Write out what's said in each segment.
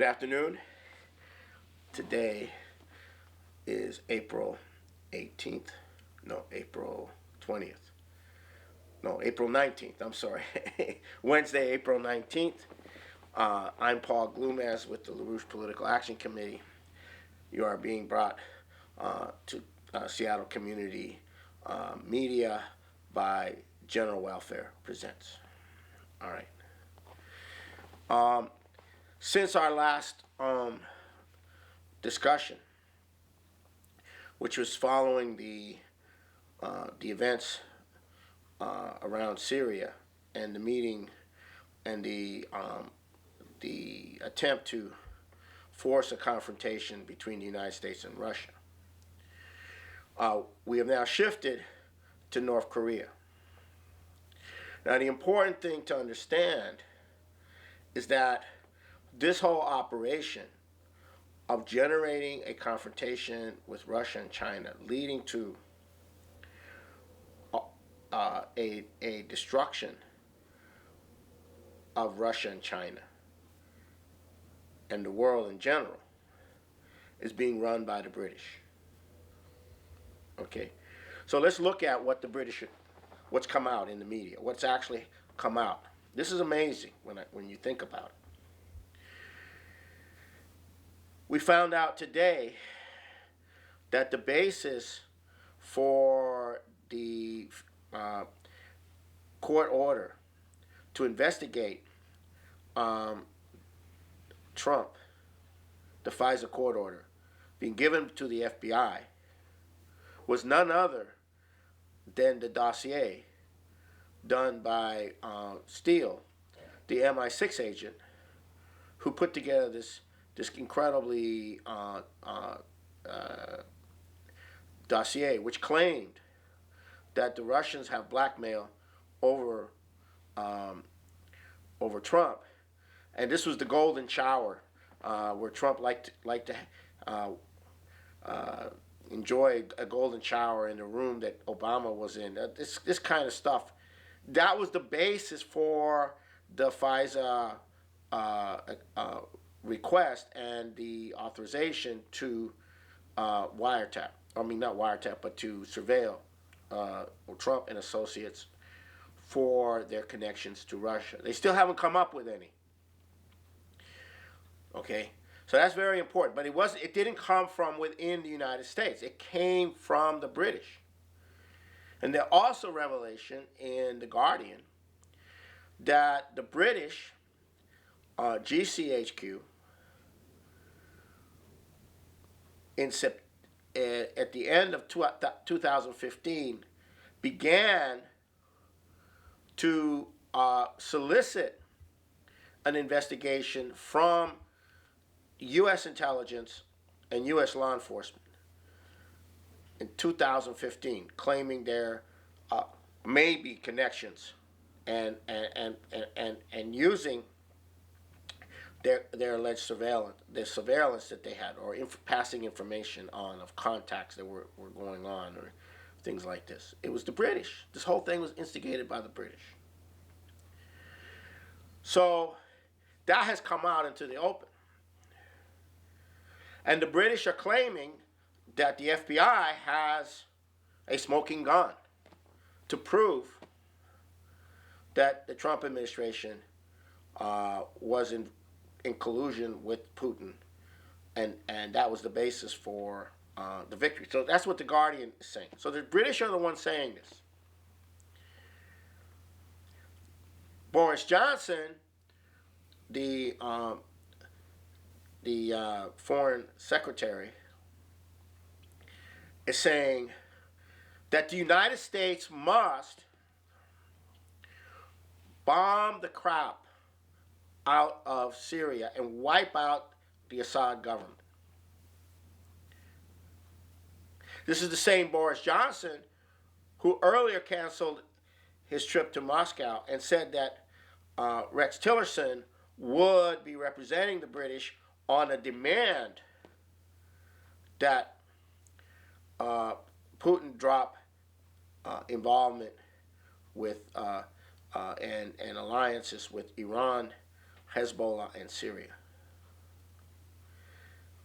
afternoon. Today is April 18th. No, April 20th. No, April 19th. I'm sorry. Wednesday, April 19th. I'm Paul Glumaz with the LaRouche Political Action Committee. You are being brought to Seattle Community Media by General Welfare Presents. All right. Since our last discussion, which was following the events around Syria and the meeting and the attempt to force a confrontation between the United States and Russia, we have now shifted to North Korea. Now, the important thing to understand is that this whole operation of generating a confrontation with Russia and China, leading to a destruction of Russia and China and the world in general, is being run by the British. Okay, so let's look at what the British, what's come out in the media, what's actually come out. This is amazing when you think about it. We found out today that the basis for the court order to investigate Trump, the FISA court order, being given to the FBI, was none other than the dossier done by Steele, the MI6 agent, who put together this incredibly dossier, which claimed that the Russians have blackmail over Trump, and this was the golden shower where Trump liked to enjoy a golden shower in the room that Obama was in. This kind of stuff. That was the basis for the FISA request and the authorization to wiretap. I mean, not wiretap, but to surveil Trump and associates for their connections to Russia. They still haven't come up with any. Okay, so that's very important. But it didn't come from within the United States. It came from the British. And there's also revelation in The Guardian that the British GCHQ at the end of 2015 began to solicit an investigation from U.S. intelligence and U.S. law enforcement in 2015, claiming there may be connections and using their alleged surveillance, the surveillance that they had, or passing information on of contacts that were going on, or things like this. It was the British. This whole thing was instigated by the British. So that has come out into the open. And the British are claiming that the FBI has a smoking gun to prove that the Trump administration was in collusion with Putin, and that was the basis for the victory. So that's what The Guardian is saying. So the British are the ones saying this. Boris Johnson, the foreign secretary, is saying that the United States must bomb the crap out of Syria and wipe out the Assad government. This is the same Boris Johnson who earlier canceled his trip to Moscow and said that Rex Tillerson would be representing the British on a demand that Putin drop involvement with and alliances with Iran, Hezbollah, and Syria.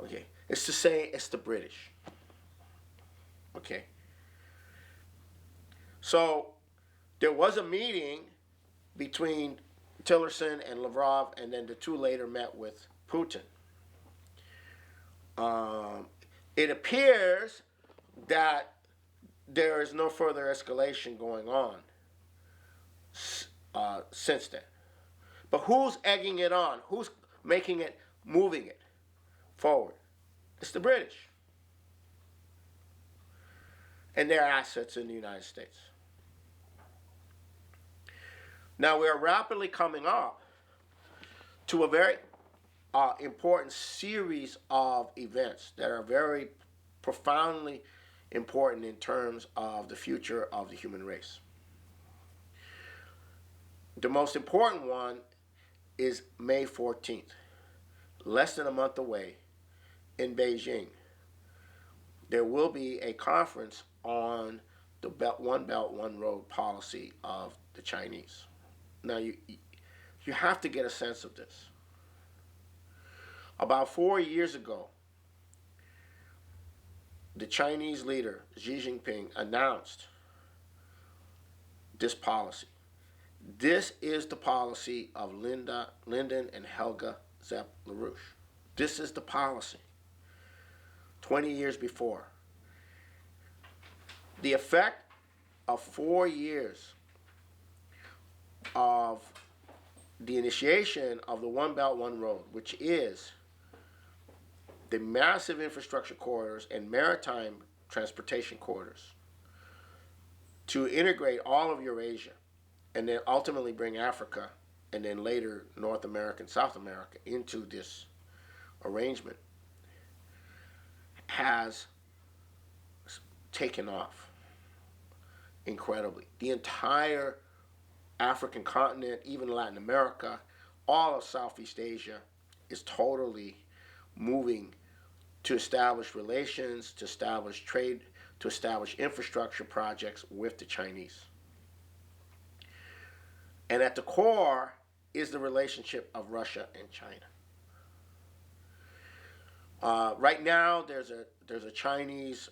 Okay, it's to say it's the British. Okay, so there was a meeting between Tillerson and Lavrov, and then the two later met with Putin. Um, it appears that there is no further escalation going on since then. But who's egging it on? Who's making it, moving it forward? It's the British and their assets in the United States. Now we are rapidly coming up to a very important series of events that are very profoundly important in terms of the future of the human race. The most important one is May 14th, less than a month away in Beijing. There will be a conference on the One Belt, One Road policy of the Chinese. Now, you have to get a sense of this. About 4 years ago, the Chinese leader, Xi Jinping, announced this policy. This is the policy of Lyndon and Helga Zepp LaRouche. This is the policy. 20 years before. The effect of 4 years of the initiation of the One Belt, One Road, which is the massive infrastructure corridors and maritime transportation corridors to integrate all of Eurasia and then ultimately bring Africa and then later North America and South America into this arrangement, has taken off incredibly. The entire African continent, even Latin America, all of Southeast Asia is totally moving to establish relations, to establish trade, to establish infrastructure projects with the Chinese. And at the core is the relationship of Russia and China. Right now, there's a Chinese,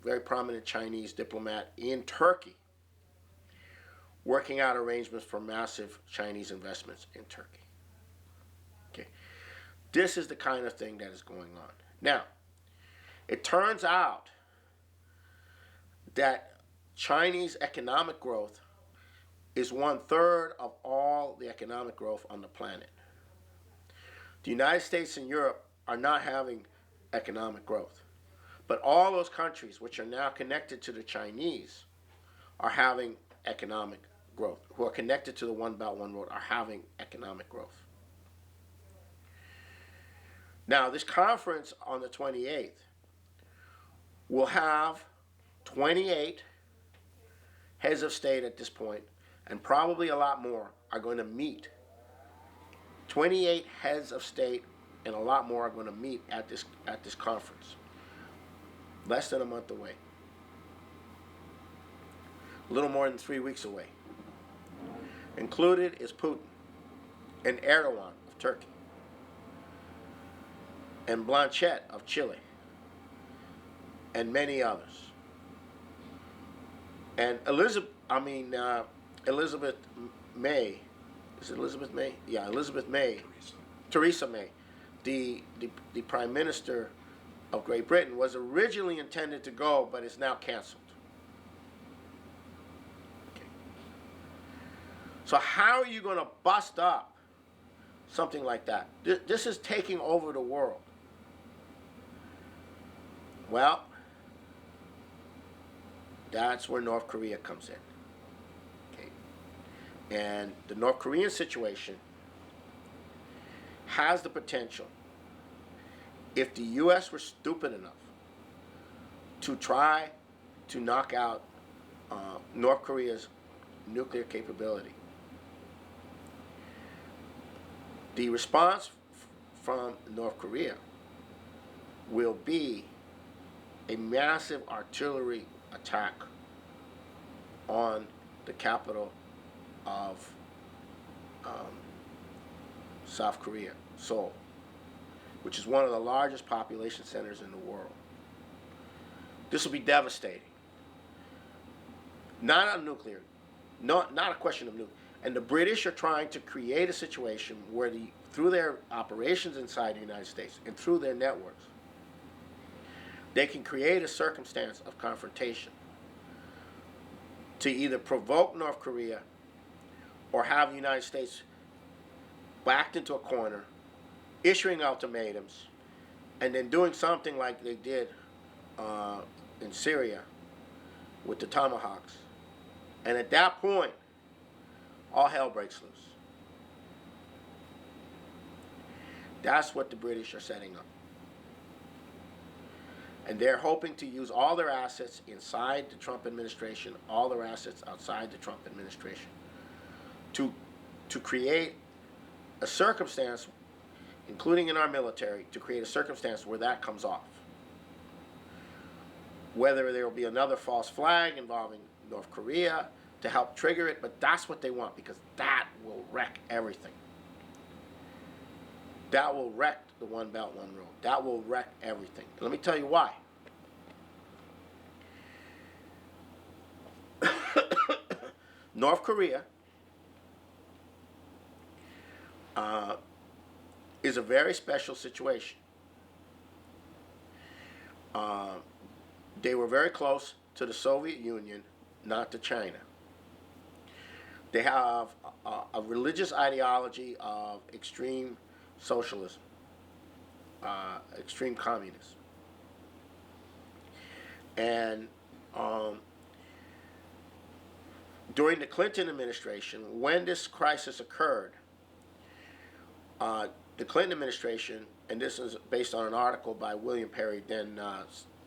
very prominent Chinese diplomat in Turkey working out arrangements for massive Chinese investments in Turkey. Okay, this is the kind of thing that is going on. Now, it turns out that Chinese economic growth is 1/3 of all the economic growth on the planet. The United States and Europe are not having economic growth. But all those countries which are now connected to the Chinese are having economic growth, who are connected to the One Belt, One Road, are having economic growth. Now, this conference on the 28th will have 28 heads of state at this point, and probably a lot more are going to meet. 28 heads of state and a lot more are going to meet at this conference. Less than a month away. A little more than 3 weeks away. Included is Putin and Erdogan of Turkey and Blanchet of Chile and many others. And Elizabeth May, is it Elizabeth May? Yeah, Elizabeth May, Theresa May, the Prime Minister of Great Britain, was originally intended to go, but is now canceled. Okay. So how are you going to bust up something like that? This is taking over the world. Well, that's where North Korea comes in. Okay. And the North Korean situation has the potential, if the U.S. were stupid enough to try to knock out North Korea's nuclear capability, the response from North Korea will be a massive artillery attack on the capital of South Korea, Seoul, which is one of the largest population centers in the world. This will be devastating. Not on nuclear, not a question of nuclear. And the British are trying to create a situation where through their operations inside the United States and through their networks, they can create a circumstance of confrontation to either provoke North Korea or have the United States backed into a corner, issuing ultimatums, and then doing something like they did in Syria with the Tomahawks. And at that point, all hell breaks loose. That's what the British are setting up. And they're hoping to use all their assets inside the Trump administration, all their assets outside the Trump administration, to create a circumstance, including in our military, to create a circumstance where that comes off. Whether there will be another false flag involving North Korea to help trigger it, but that's what they want, because that will wreck everything. That will wreck the One Belt, One Road. That will wreck everything. And let me tell you why. North Korea is a very special situation. They were very close to the Soviet Union, not to China. They have a religious ideology of extreme socialism, extreme communism. And during the Clinton administration, when this crisis occurred, the Clinton administration, and this is based on an article by William Perry, then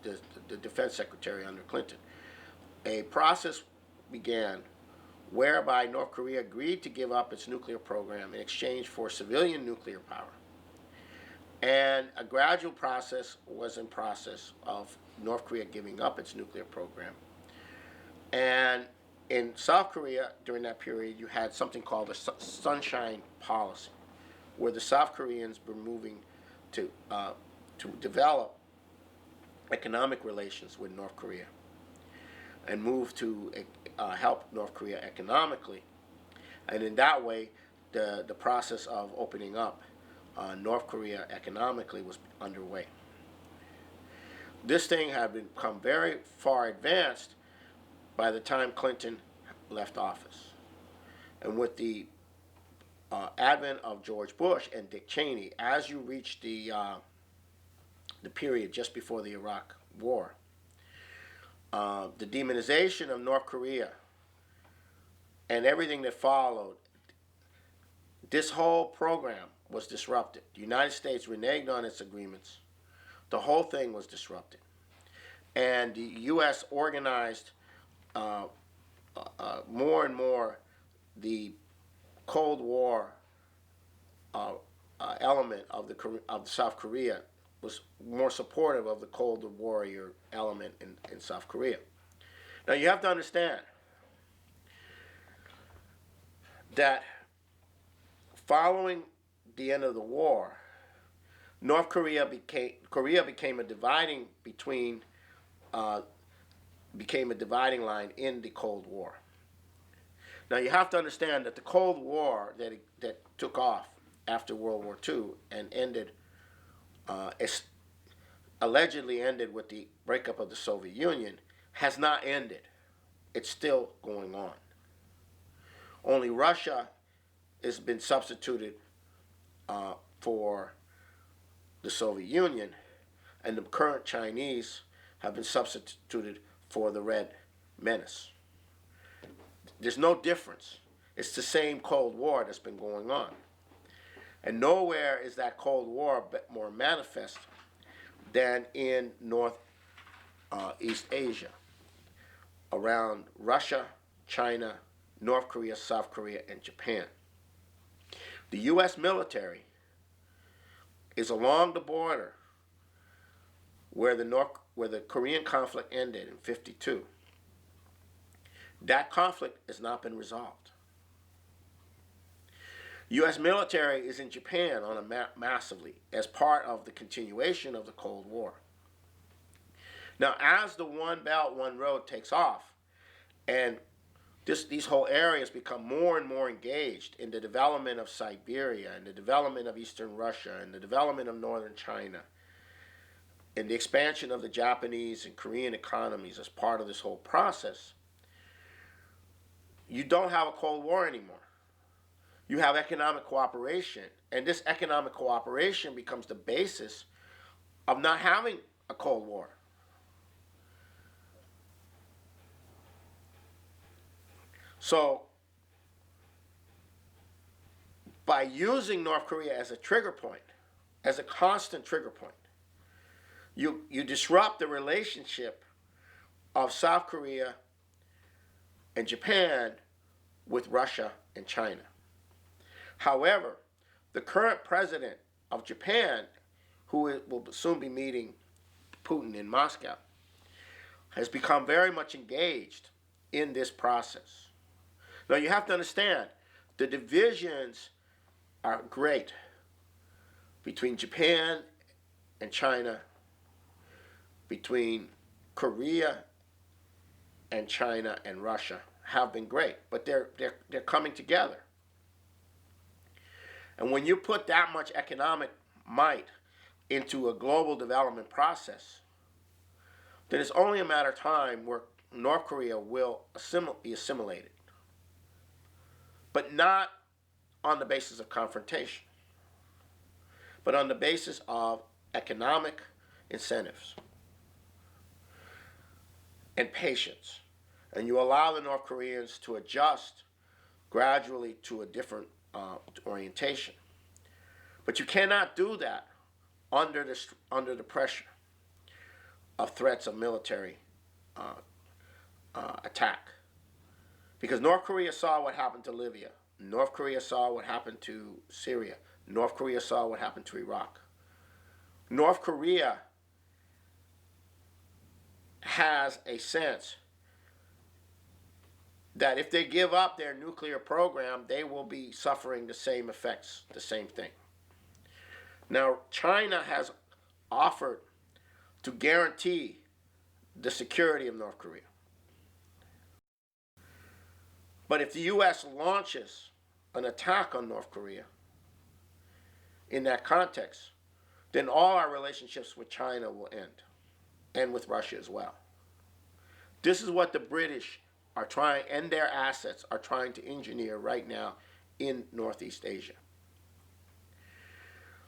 the defense secretary under Clinton, a process began whereby North Korea agreed to give up its nuclear program in exchange for civilian nuclear power. And a gradual process was in process of North Korea giving up its nuclear program. And in South Korea, during that period, you had something called the Sunshine Policy, where the South Koreans were moving to develop economic relations with North Korea and move to help North Korea economically. And in that way, the process of opening up North Korea economically was underway. This thing had become very far advanced by the time Clinton left office. And with the advent of George Bush and Dick Cheney, as you reach the period just before the Iraq War, the demonization of North Korea and everything that followed, this whole program was disrupted. The United States reneged on its agreements. The whole thing was disrupted. And the U.S. organized more and more the Cold War element of South Korea, was more supportive of the Cold Warrior element in South Korea. Now you have to understand that following the end of the war, Korea became a dividing line in the Cold War. Now you have to understand that the Cold War that took off after World War II and ended, allegedly ended with the breakup of the Soviet Union, has not ended. It's still going on. Only Russia has been substituted for the Soviet Union, and the current Chinese have been substituted for the Red Menace. There's no difference. It's the same Cold War that's been going on. And nowhere is that Cold War more manifest than in Northeast Asia, around Russia, China, North Korea, South Korea, and Japan. The U.S. military is along the border where the Korean conflict ended in 1952. That conflict has not been resolved. U.S. military is in Japan on a massively as part of the continuation of the Cold War. Now, as the One Belt, One Road takes off, and these whole areas become more and more engaged in the development of Siberia and the development of Eastern Russia and the development of Northern China and the expansion of the Japanese and Korean economies as part of this whole process, you don't have a Cold War anymore. You have economic cooperation, and this economic cooperation becomes the basis of not having a Cold War. So, by using North Korea as a trigger point, as a constant trigger point, you disrupt the relationship of South Korea and Japan with Russia and China. However, the current president of Japan, who will soon be meeting Putin in Moscow, has become very much engaged in this process. Now, you have to understand, the divisions are great between Japan and China, between Korea and China and Russia, have been great, but they're coming together. And when you put that much economic might into a global development process, then it's only a matter of time where North Korea will be assimilated, but not on the basis of confrontation, but on the basis of economic incentives and patience. And you allow the North Koreans to adjust gradually to a different orientation. But you cannot do that under the pressure of threats of military attack. Because North Korea saw what happened to Libya. North Korea saw what happened to Syria. North Korea saw what happened to Iraq. North Korea has a sense that if they give up their nuclear program, they will be suffering the same effects, the same thing. Now, China has offered to guarantee the security of North Korea. But if the U.S. launches an attack on North Korea in that context, then all our relationships with China will end, and with Russia as well. This is what the British are trying, and their assets are trying to engineer right now in Northeast Asia.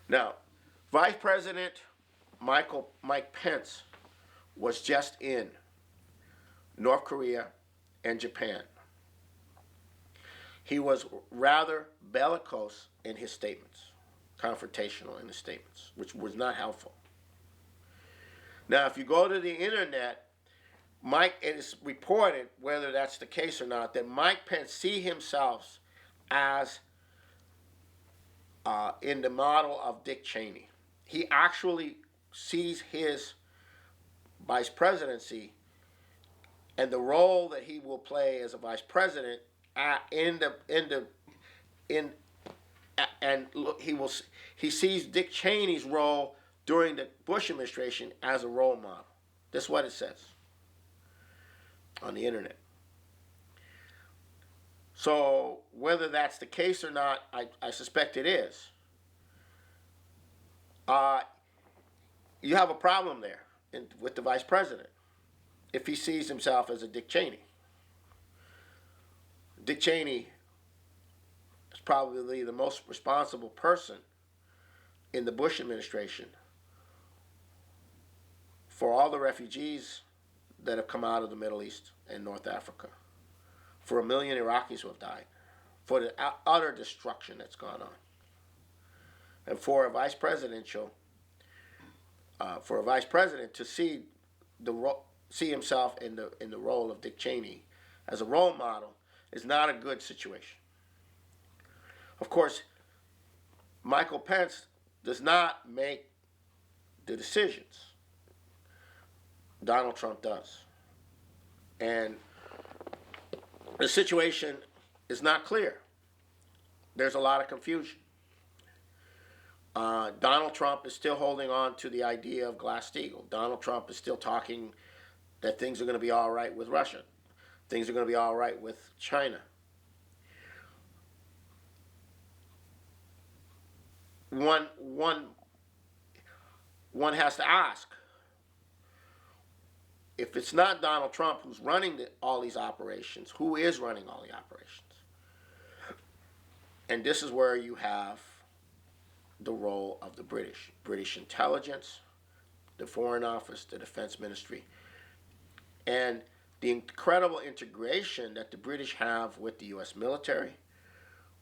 Now, Vice President Mike Pence was just in North Korea and Japan. He was rather bellicose in his statements, confrontational in his statements, which was not helpful. Now, if you go to the internet, it is reported, whether that's the case or not, that Mike Pence sees himself as in the model of Dick Cheney. He actually sees his vice presidency and the role that he will play as a vice president he sees Dick Cheney's role during the Bush administration as a role model. That's what it says on the internet. So whether that's the case or not, I suspect it is. You have a problem there with the vice president if he sees himself as a Dick Cheney. Dick Cheney is probably the most responsible person in the Bush administration for all the refugees that have come out of the Middle East and North Africa, for 1 million Iraqis who have died, for the utter destruction that's gone on, and for a vice president to see himself in the role of Dick Cheney as a role model is not a good situation. Of course, Michael Pence does not make the decisions. Donald Trump does. And the situation is not clear. there's a lot of confusion. Donald Trump is still holding on to the idea of Glass-Steagall. Donald Trump is still talking that things are going to be all right with Russia. Things are going to be all right with China. One, one, one has to ask, if it's not Donald Trump who's running all these operations, who is running all the operations? And this is where you have the role of the British intelligence, the Foreign Office, the Defense Ministry, and the incredible integration that the British have with the U.S. military,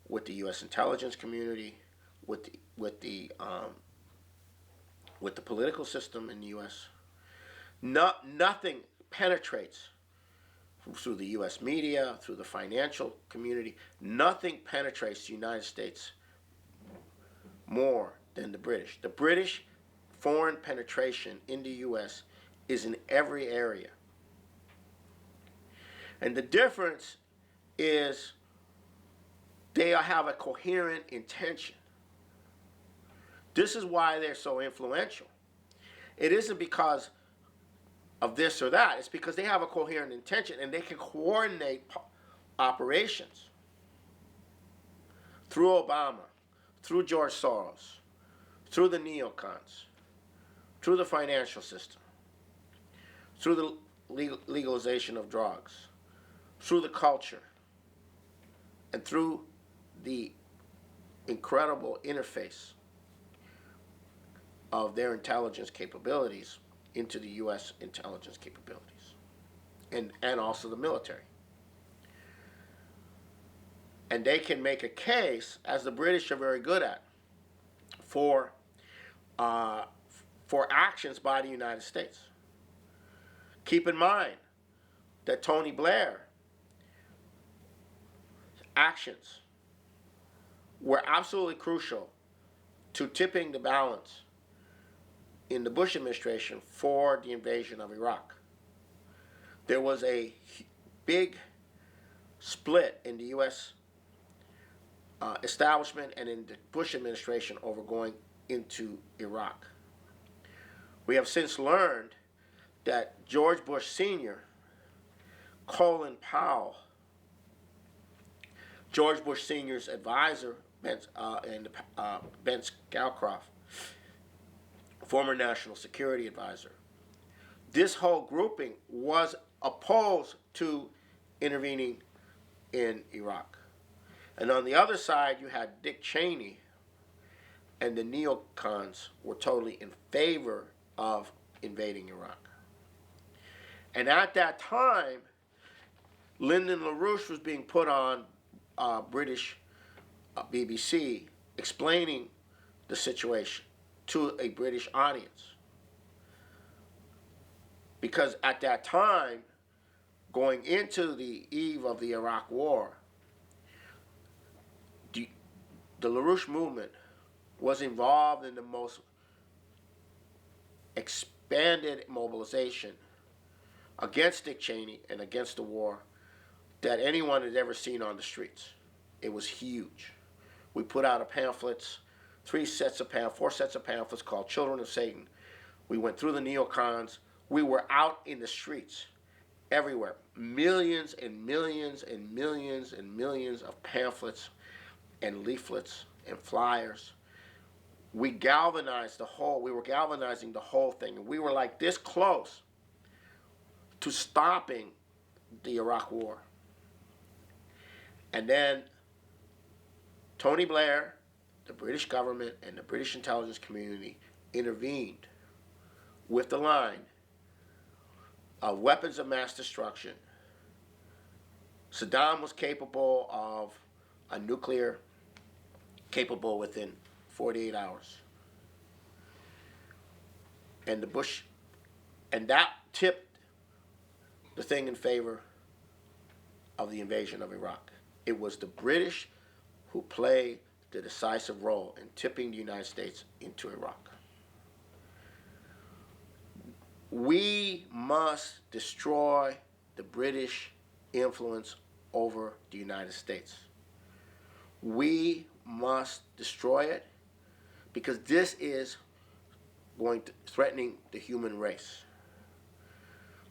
with the U.S. intelligence community, with the political system in the U.S. Nothing penetrates through the U.S. media, through the financial community. Nothing penetrates the United States more than the British. The British foreign penetration in the U.S. is in every area. And the difference is they have a coherent intention. This is why they're so influential. It isn't because of this or that. It's because they have a coherent intention and they can coordinate operations through Obama, through George Soros, through the neocons, through the financial system, through the legalization of drugs, through the culture, and through the incredible interface of their intelligence capabilities into the U.S. intelligence capabilities, and also the military. And they can make a case, as the British are very good at, for actions by the United States. Keep in mind that Tony Blair's actions were absolutely crucial to tipping the balance in the Bush administration for the invasion of Iraq. There was a big split in the U.S. Establishment and in the Bush administration over going into Iraq. We have since learned that George Bush Sr., Colin Powell, George Bush Sr.'s advisor, Ben Scowcroft, former national security advisor, this whole grouping was opposed to intervening in Iraq. And on the other side, you had Dick Cheney, and the neocons were totally in favor of invading Iraq. And at that time, Lyndon LaRouche was being put on British BBC explaining the situation to a British audience. Because at that time, going into the eve of the Iraq War, the LaRouche movement was involved in the most expanded mobilization against Dick Cheney and against the war that anyone had ever seen on the streets. It was huge. We put out pamphlets, 4 sets of pamphlets called Children of Satan. We went through the neocons. We were out in the streets everywhere. Millions and millions and millions and millions of pamphlets and leaflets and flyers. We were galvanizing the whole thing. And we were like this close to stopping the Iraq War. And then Tony Blair, the British government, and the British intelligence community intervened with the line of weapons of mass destruction. Saddam was capable of a nuclear capable within 48 hours. And that tipped the thing in favor of the invasion of Iraq. It was the British who played the decisive role in tipping the United States into Iraq. We must destroy the British influence over the United States. We must destroy it because this is threatening the human race.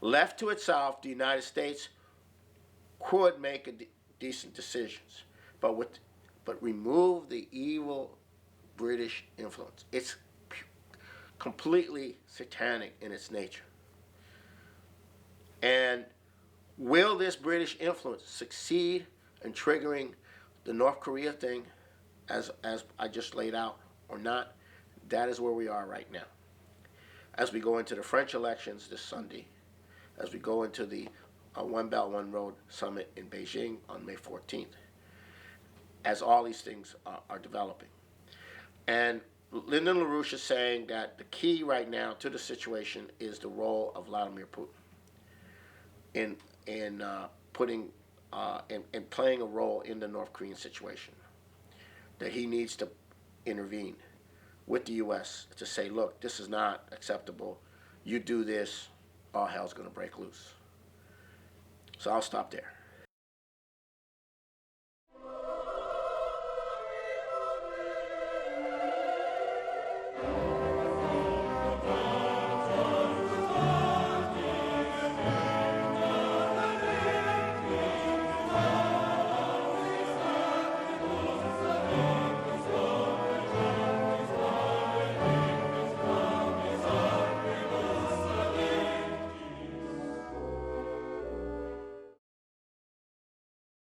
Left to itself, the United States could make decent decisions, but remove the evil British influence. It's completely satanic in its nature. And will this British influence succeed in triggering the North Korea thing, as I just laid out, or not? That is where we are right now. As we go into the French elections this Sunday, as we go into the One Belt, One Road Summit in Beijing on May 14th, as all these things are developing. And Lyndon LaRouche is saying that the key right now to the situation is the role of Vladimir Putin in putting in playing a role in the North Korean situation. That he needs to intervene with the U.S. to say, look, this is not acceptable. You do this, all hell's going to break loose. So I'll stop there.